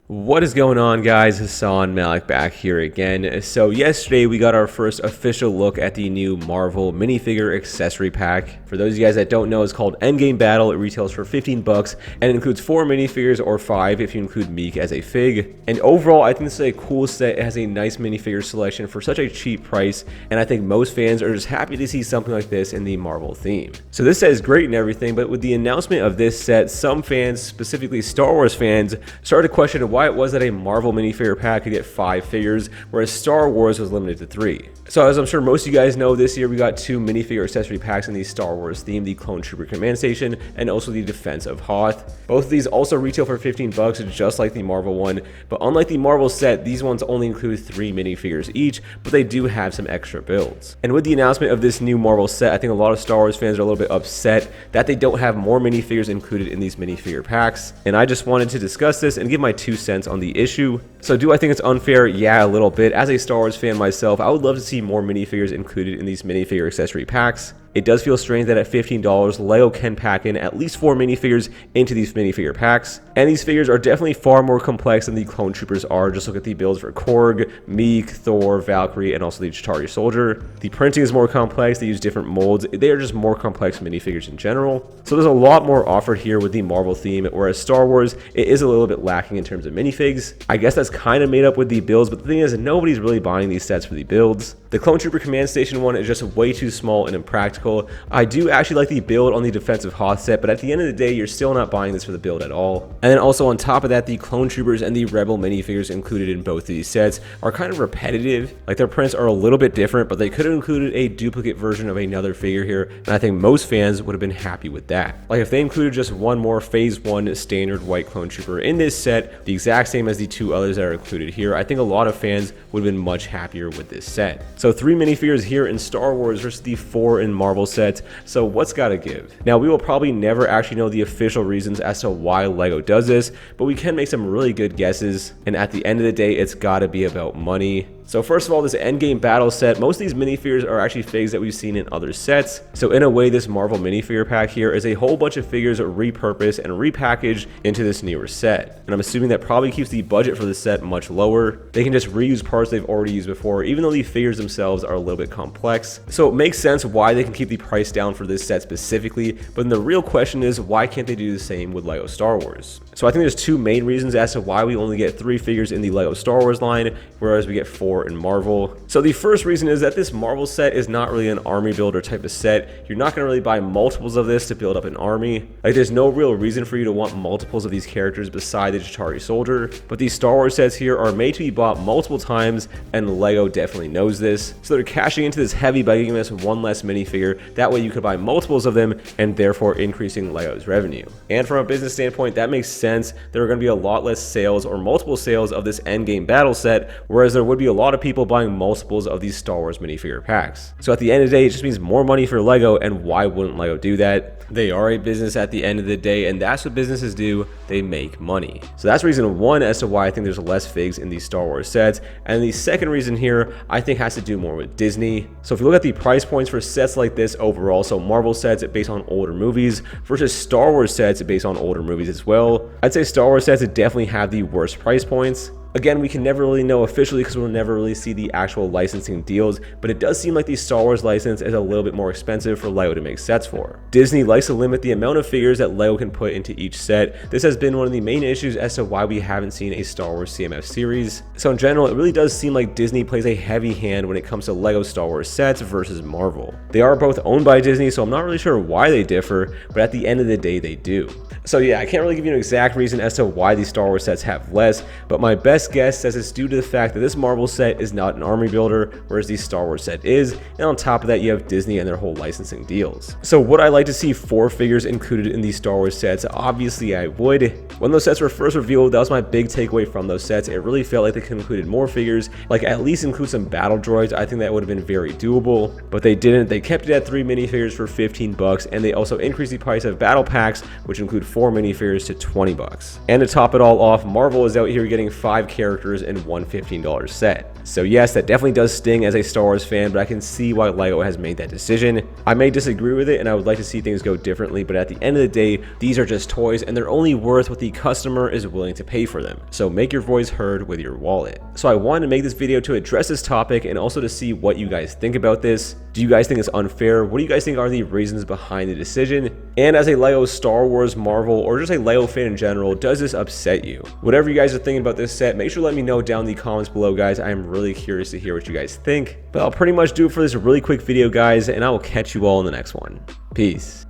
What is going on, guys? Hassan Malik back here again. So yesterday we got our first official look at the new Marvel minifigure accessory pack. For those of you guys that don't know, it's called Endgame Battle. It retails for 15 bucks and it includes 4 minifigures or 5 if you include Meek as a fig. And overall, I think this is a cool set. It has a nice minifigure selection for such a cheap price, and I think most fans are just happy to see something like this in the Marvel theme. So this set is great and everything, but with the announcement of this set, some fans, specifically Star Wars fans, started to question why it was that a Marvel minifigure pack could get 5 figures, whereas Star Wars was limited to 3. So as I'm sure most of you guys know, this year we got 2 minifigure accessory packs in the Star Wars theme, the Clone Trooper Command Station and also the Defense of Hoth. Both of these also retail for 15 bucks, just like the Marvel one, but unlike the Marvel set, these ones only include 3 minifigures each, but they do have some extra builds. And with the announcement of this new Marvel set, I think a lot of Star Wars fans are a little bit upset that they don't have more minifigures included in these minifigure packs, and I just wanted to discuss this and give my 2 cents on the issue. So do I think it's unfair? Yeah, a little bit. As a Star Wars fan myself, I would love to see more minifigures included in these minifigure accessory packs. It does feel strange that at $15, LEGO can pack in at least 4 minifigures into these minifigure packs. And these figures are definitely far more complex than the Clone Troopers are. Just look at the builds for Korg, Meek, Thor, Valkyrie, and also the Chitauri Soldier. The printing is more complex. They use different molds. They are just more complex minifigures in general. So there's a lot more offered here with the Marvel theme, whereas Star Wars, it is a little bit lacking in terms of minifigs. I guess that's kind of made up with the builds, but the thing is, nobody's really buying these sets for the builds. The Clone Trooper Command Station one is just way too small and impractical. I do actually like the build on the Defense of Hoth set, but at the end of the day, you're still not buying this for the build at all. And then also on top of that, the Clone Troopers and the Rebel minifigures included in both of these sets are kind of repetitive. Like, their prints are a little bit different, but they could have included a duplicate version of another figure here, and I think most fans would have been happy with that. Like, if they included just one more Phase 1 standard white Clone Trooper in this set, the exact same as the 2 others that are included here, I think a lot of fans would have been much happier with this set. So 3 minifigures here in Star Wars versus the 4 in Marvel sets. So what's gotta give? Now, we will probably never actually know the official reasons as to why LEGO does this, but we can make some really good guesses, and at the end of the day, it's gotta be about money. So first of all, this Endgame Battle set, most of these minifigures are actually figs that we've seen in other sets. So in a way, this Marvel minifigure pack here is a whole bunch of figures repurposed and repackaged into this newer set. And I'm assuming that probably keeps the budget for this set much lower. They can just reuse parts they've already used before, even though the figures themselves are a little bit complex. So it makes sense why they can keep the price down for this set specifically, but then the real question is, why can't they do the same with LEGO Star Wars? So I think there's 2 main reasons as to why we only get 3 figures in the LEGO Star Wars line, whereas we get 4 in Marvel. So the first reason is that this Marvel set is not really an army builder type of set. You're not going to really buy multiples of this to build up an army. Like, there's no real reason for you to want multiples of these characters beside the Chitauri Soldier. But these Star Wars sets here are made to be bought multiple times, and LEGO definitely knows this. So they're cashing into this heavy by giving us 1 less minifigure. That way you could buy multiples of them and therefore increasing LEGO's revenue. And from a business standpoint, that makes sense. There are going to be a lot less sales or multiple sales of this Endgame Battle set, whereas there would be a lot of people buying multiples of these Star Wars minifigure packs. So at the end of the day, it just means more money for LEGO, and why wouldn't LEGO do that? They are a business at the end of the day, and that's what businesses do. They make money. So that's reason 1 as to why I think there's less figs in these Star Wars sets. And the second reason here, I think, has to do more with Disney. So if you look at the price points for sets like this overall, so Marvel sets based on older movies versus Star Wars sets based on older movies as well, I'd say Star Wars sets definitely have the worst price points. Again, we can never really know officially because we'll never really see the actual licensing deals, but it does seem like the Star Wars license is a little bit more expensive for LEGO to make sets for. Disney likes to limit the amount of figures that LEGO can put into each set. This has been one of the main issues as to why we haven't seen a Star Wars CMF series. So in general, it really does seem like Disney plays a heavy hand when it comes to LEGO Star Wars sets versus Marvel. They are both owned by Disney, so I'm not really sure why they differ, but at the end of the day, they do. So yeah, I can't really give you an exact reason as to why these Star Wars sets have less, but my best guess says it's due to the fact that this Marvel set is not an army builder, whereas the Star Wars set is, and on top of that, you have Disney and their whole licensing deals. So would I like to see 4 figures included in these Star Wars sets? Obviously I would. When those sets were first revealed, that was my big takeaway from those sets. It really felt like they could have included more figures, like at least include some battle droids. I think that would have been very doable, but they didn't. They kept it at 3 minifigures for 15 bucks, and they also increased the price of battle packs, which include 4 minifigures, to 20 bucks. And to top it all off, Marvel is out here getting 5 characters in one $15 set. So yes, that definitely does sting as a Star Wars fan, but I can see why LEGO has made that decision. I may disagree with it and I would like to see things go differently, but at the end of the day, these are just toys and they're only worth what the customer is willing to pay for them. So make your voice heard with your wallet. So I wanted to make this video to address this topic and also to see what you guys think about this. Do you guys think it's unfair? What do you guys think are the reasons behind the decision? And as a LEGO Star Wars, Marvel, or just a LEGO fan in general, does this upset you? Whatever you guys are thinking about this set, make sure to let me know down in the comments below, guys. I am really curious to hear what you guys think. But I'll pretty much do it for this really quick video, guys, and I will catch you all in the next one. Peace.